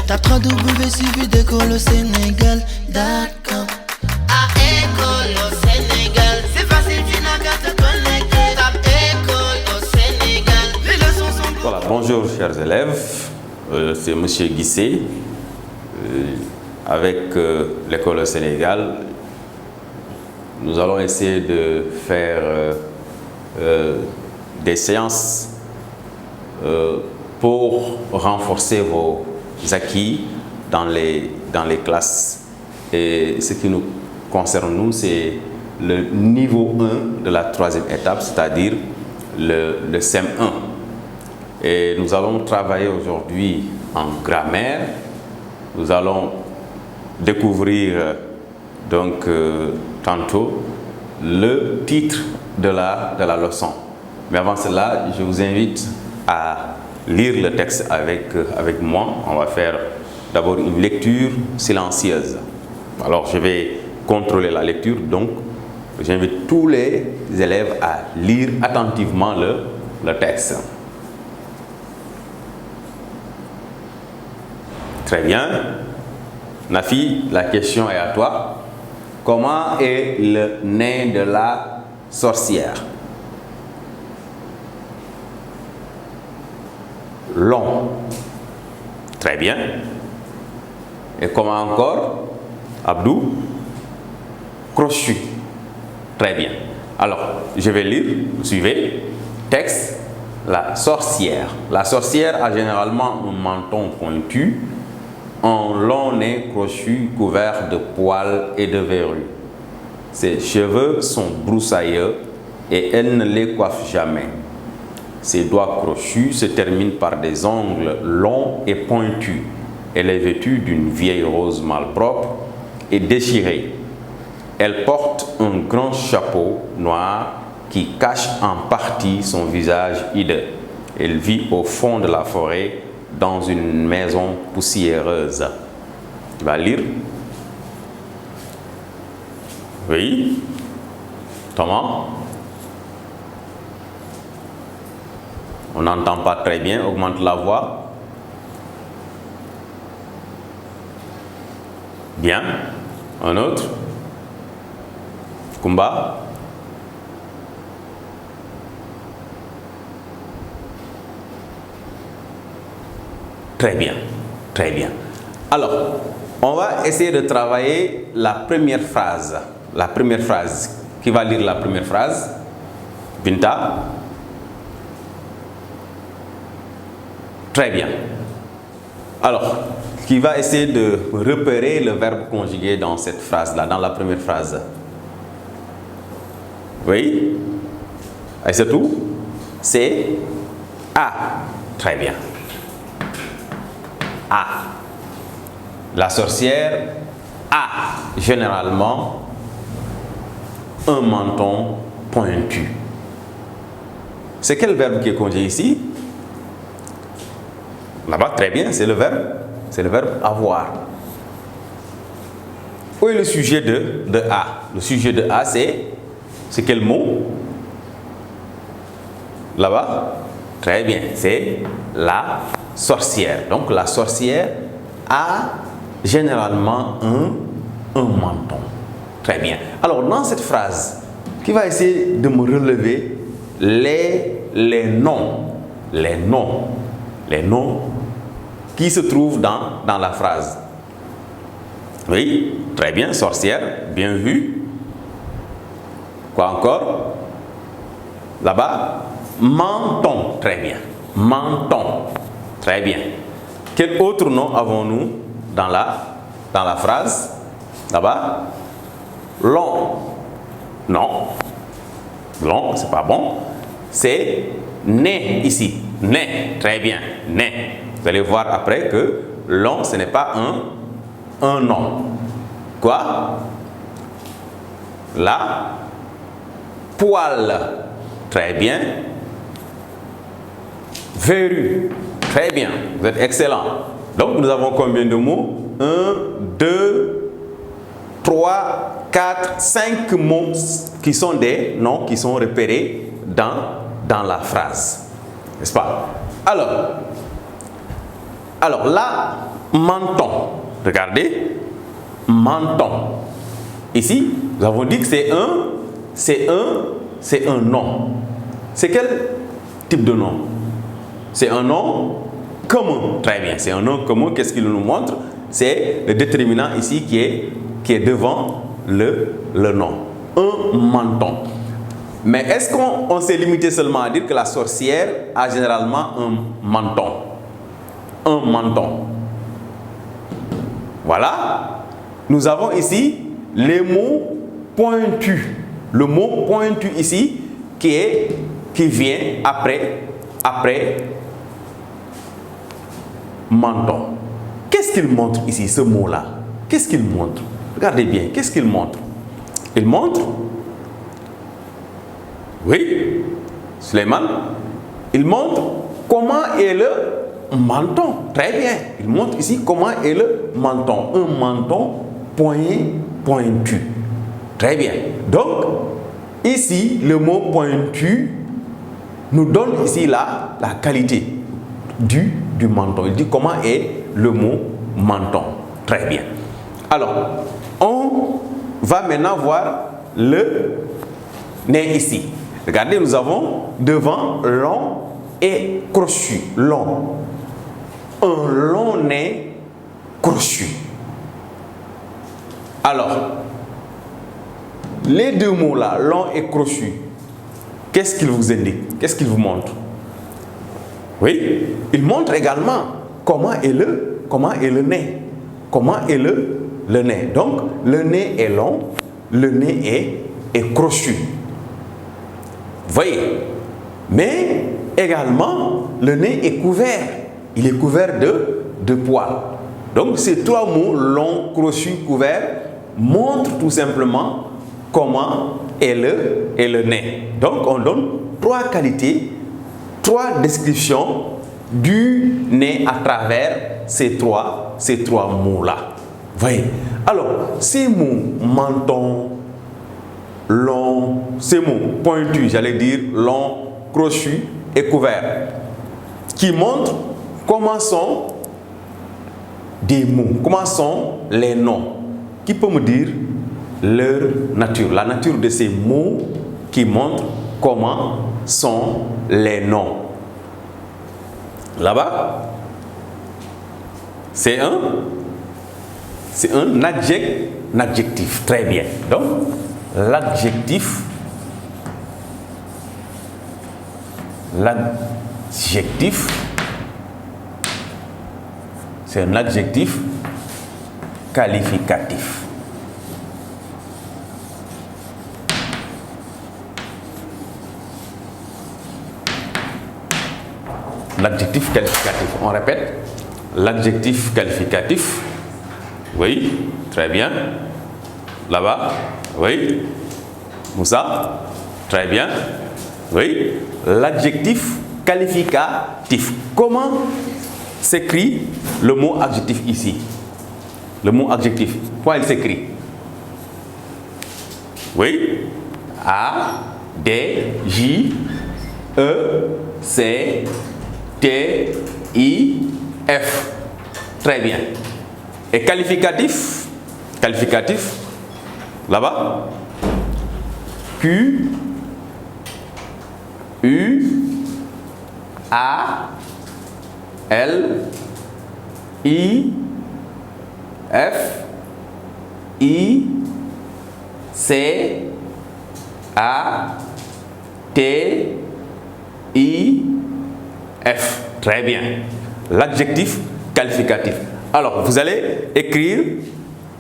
Tape www.suividécole-au-sénégal.com. À École au Sénégal, c'est facile, tu n'as qu'à te connecter. Tape École au Sénégal, les leçons sont bonnes. Voilà, bonjour chers élèves, c'est Monsieur Guissé. Avec l'école au Sénégal, nous allons essayer de faire des séances pour renforcer vos acquis dans les classes. Et ce qui nous concerne, nous, c'est le niveau 1 de la troisième étape, c'est-à-dire le CM1. Et nous allons travailler aujourd'hui en grammaire. Nous allons découvrir donc tantôt le titre de la leçon. Mais avant cela, je vous invite à lire le texte avec moi. On va faire d'abord une lecture silencieuse. Alors, je vais contrôler la lecture, donc j'invite tous les élèves à lire attentivement le texte. Très bien. Nafi, la question est à toi. Comment est le nez de la sorcière? Long. Très bien. Et comment encore? Abdou? Crochu. Très bien. Alors, je vais lire. Suivez. Texte. La sorcière. La sorcière a généralement un menton pointu, un long nez crochu couvert de poils et de verrues. Ses cheveux sont broussailleux et elle ne les coiffe jamais. Ses doigts crochus se terminent par des ongles longs et pointus. Elle est vêtue d'une vieille rose malpropre et déchirée. Elle porte un grand chapeau noir qui cache en partie son visage hideux. Elle vit au fond de la forêt dans une maison poussiéreuse. Tu vas lire? Oui? Thomas? On n'entend pas très bien, augmente la voix. Bien. Un autre? Kumba? Très bien, très bien. Alors, on va essayer de travailler la première phrase. La première phrase. Qui va lire la première phrase? Binta? Très bien. Alors, qui va essayer de repérer le verbe conjugué dans cette phrase-là, dans la première phrase? Oui? Et c'est tout? C'est A. Très bien. A. La sorcière a généralement un menton pointu. C'est quel verbe qui est conjugué ici? Là-bas, très bien, c'est le verbe avoir. Où est le sujet de A? Le sujet de A, c'est quel mot? Là-bas, très bien, c'est la sorcière. Donc la sorcière a généralement un menton. Très bien. Alors dans cette phrase, qui va essayer de me relever les noms qui se trouvent dans la phrase? Oui, très bien, sorcière, bien vu. Quoi encore? Là-bas, menton, très bien. Menton. Très bien. Quel autre nom avons-nous dans la phrase? Là-bas? Long. Non. Long, c'est pas bon. C'est nez ici. Nez. Très bien. Nez. Vous allez voir après que long, ce n'est pas un nom. Quoi? Là? Poil. Très bien. Verrue. Très bien, vous êtes excellent. Donc nous avons combien de mots? 1, 2, 3, 4, 5 mots qui sont des noms qui sont repérés dans la phrase. N'est-ce pas? Alors là, menton. Regardez, menton. Ici, nous avons dit que c'est un nom. C'est quel type de nom? C'est un nom commun. Très bien, c'est un nom commun. Qu'est-ce qu'il nous montre? C'est le déterminant ici qui est devant le nom. Un menton. Mais est-ce qu'on s'est limité seulement à dire que la sorcière a généralement un menton? Un menton. Voilà. Nous avons ici les mots pointus. Le mot pointu ici qui vient après menton. Qu'est-ce qu'il montre ici, ce mot-là? Qu'est-ce qu'il montre? Regardez bien, qu'est-ce qu'il montre? Il montre, oui, Suleiman, il montre comment est le menton. Très bien, il montre ici comment est le menton. Un menton pointu. Très bien. Donc, ici, le mot pointu nous donne ici la qualité du menton. Il dit comment est le mot menton. Très bien. Alors, on va maintenant voir le nez ici. Regardez, nous avons devant long et crochu. Long. Un long nez crochu. Alors, les deux mots là, long et crochu, qu'est-ce qu'ils vous indiquent? Qu'est-ce qu'ils vous montrent? Oui, ils montrent également comment est le nez. Comment est le nez. Donc, le nez est long, le nez est crochu. Vous voyez? Mais également, le nez est couvert. Il est couvert de poils. Donc, ces trois mots, long, crochu, couvert, montrent tout simplement comment est le nez. Donc, on donne trois qualités, trois descriptions du nez à travers ces trois mots-là. Voyez. Alors, ces mots menton, long, ces mots pointus, j'allais dire long, crochu et couvert, qui montrent comment sont des mots, comment sont les noms. Qui peut me dire leur nature, la nature de ces mots qui montrent comment sont les noms? Là-bas, c'est un adjectif. Très bien. Donc, l'adjectif, c'est un adjectif qualificatif. L'adjectif qualificatif. On répète. L'adjectif qualificatif. Oui, très bien. Là-bas. Oui. Moussa. Très bien. Oui. L'adjectif qualificatif. Comment s'écrit le mot adjectif ici? Le mot adjectif. Comment il s'écrit? Oui. A, D, J, E, C, T, I, F. Très bien. Et qualificatif? Qualificatif. Là-bas. Q, U, A, L, I, F, I, C, A, T, I, F. Très bien. L'adjectif qualificatif. Alors, vous allez écrire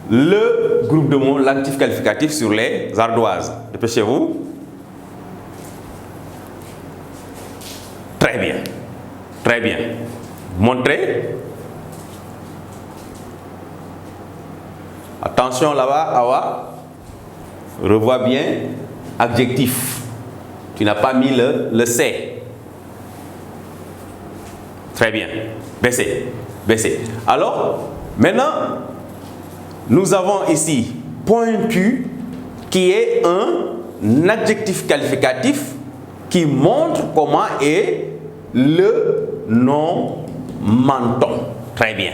le groupe de mots, l'adjectif qualificatif sur les ardoises. Dépêchez-vous. Très bien. Très bien. Montrez. Attention là-bas, Awa. Revois bien. Adjectif. Tu n'as pas mis le C. Très bien. Baissez. Baissez. Alors, maintenant, nous avons ici pointu qui est un adjectif qualificatif qui montre comment est le nom menton. Très bien.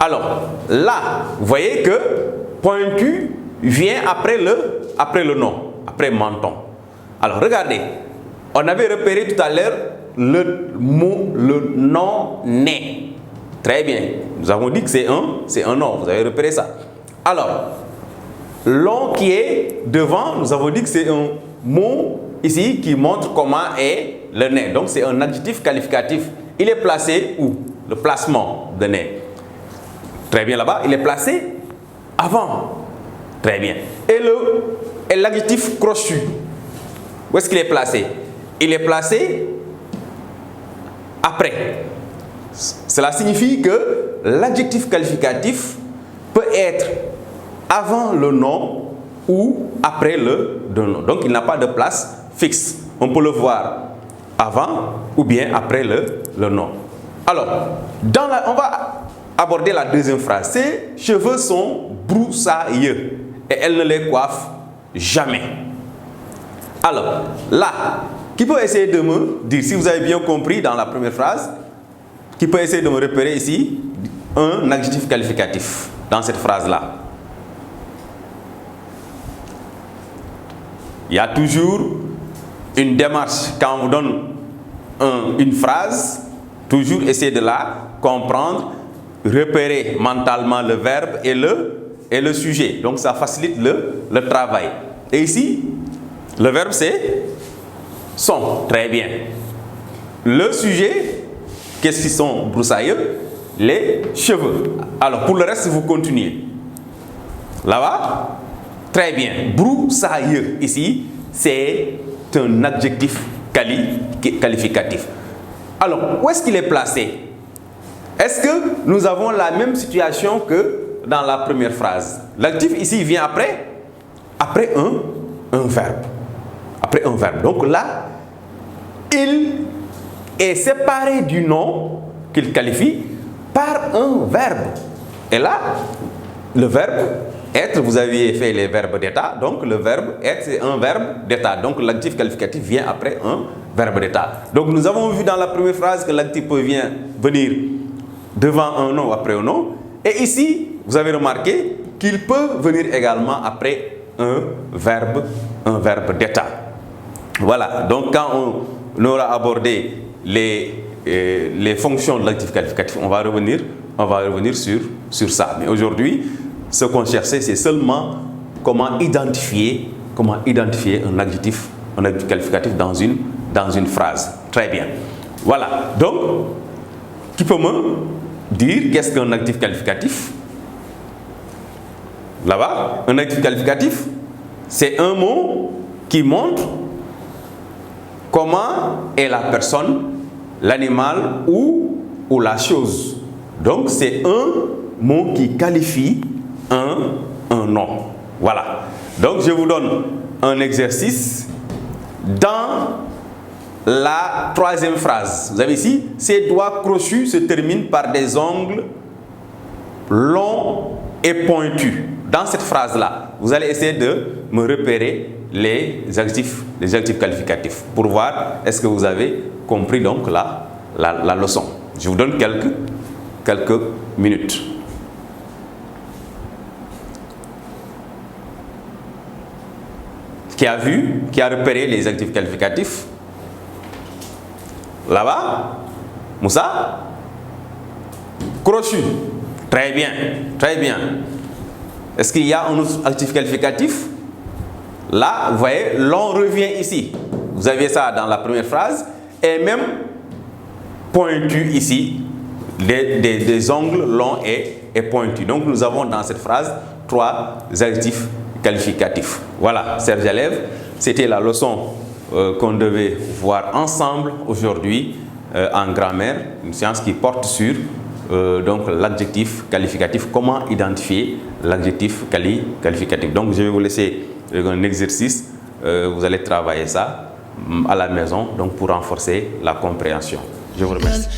Alors, là, vous voyez que pointu vient après le nom, après menton. Alors, regardez, on avait repéré tout à l'heure le nom né. Très bien. Nous avons dit que c'est un nom. Vous avez repéré ça. Alors, long qui est devant, nous avons dit que c'est un mot ici qui montre comment est le nez. Donc, c'est un adjectif qualificatif. Il est placé où? Le placement de nez. Très bien là-bas. Il est placé avant. Très bien. Et l'adjectif crochu. Où est-ce qu'il est placé? Il est placé après. Cela signifie que l'adjectif qualificatif peut être avant le nom ou après le nom. Donc, il n'a pas de place fixe. On peut le voir avant ou bien après le nom. Alors, on va aborder la deuxième phrase. Ses cheveux sont broussailleux et elle ne les coiffe jamais. Alors, là, qui peut essayer de me dire, si vous avez bien compris dans la première phrase, qui peut essayer de me repérer ici un adjectif qualificatif dans cette phrase-là? Il y a toujours une démarche quand on vous donne une phrase, toujours essayer de la comprendre, repérer mentalement le verbe et le sujet. Donc ça facilite le travail. Et ici, le verbe c'est sont. Très bien. Le sujet, qu'est-ce qu'ils sont broussailleux? Les cheveux. Alors pour le reste, vous continuez. Là-bas, très bien. Broussailleux, ici, c'est un adjectif qualificatif. Alors, où est-ce qu'il est placé? Est-ce que nous avons la même situation que dans la première phrase? L'adjectif ici vient après un verbe. Après un verbe. Donc là, il est séparé du nom qu'il qualifie par un verbe. Et là, le verbe être, vous aviez fait les verbes d'état, donc le verbe être, c'est un verbe d'état. Donc l'adjectif qualificatif vient après un verbe d'état. Donc nous avons vu dans la première phrase que l'adjectif peut venir devant un nom ou après un nom. Et ici, vous avez remarqué qu'il peut venir également après un verbe d'état. Voilà, donc quand on aura abordé les fonctions de l'adjectif qualificatif, on va revenir sur ça. Mais aujourd'hui, ce qu'on cherchait, c'est seulement comment identifier un adjectif qualificatif dans une phrase. Très bien. Voilà. Donc, qui peut me dire qu'est-ce qu'un adjectif qualificatif? Là-bas, un adjectif qualificatif, c'est un mot qui montre comment est la personne, l'animal ou la chose. Donc, c'est un mot qui qualifie un nom. Voilà. Donc, je vous donne un exercice dans la troisième phrase. Vous avez ici, ses doigts crochus se terminent par des ongles longs et pointus. Dans cette phrase-là, vous allez essayer de me repérer les adjectifs qualificatifs pour voir est-ce que vous avez compris donc la leçon. Je vous donne quelques minutes. Qui a repéré les adjectifs qualificatifs? Là-bas, Moussa? Crochu. Très bien, très bien. Est-ce qu'il y a un autre adjectif qualificatif? Là, vous voyez, l'on revient ici. Vous aviez ça dans la première phrase. Et même pointu ici, des ongles longs et pointus. Donc, nous avons dans cette phrase 3 adjectifs qualificatifs. Voilà, chers élèves, c'était la leçon qu'on devait voir ensemble aujourd'hui en grammaire, une science qui porte sur donc l'adjectif qualificatif, comment identifier l'adjectif qualificatif. Donc je vais vous laisser un exercice, vous allez travailler ça à la maison donc pour renforcer la compréhension. Je vous remercie.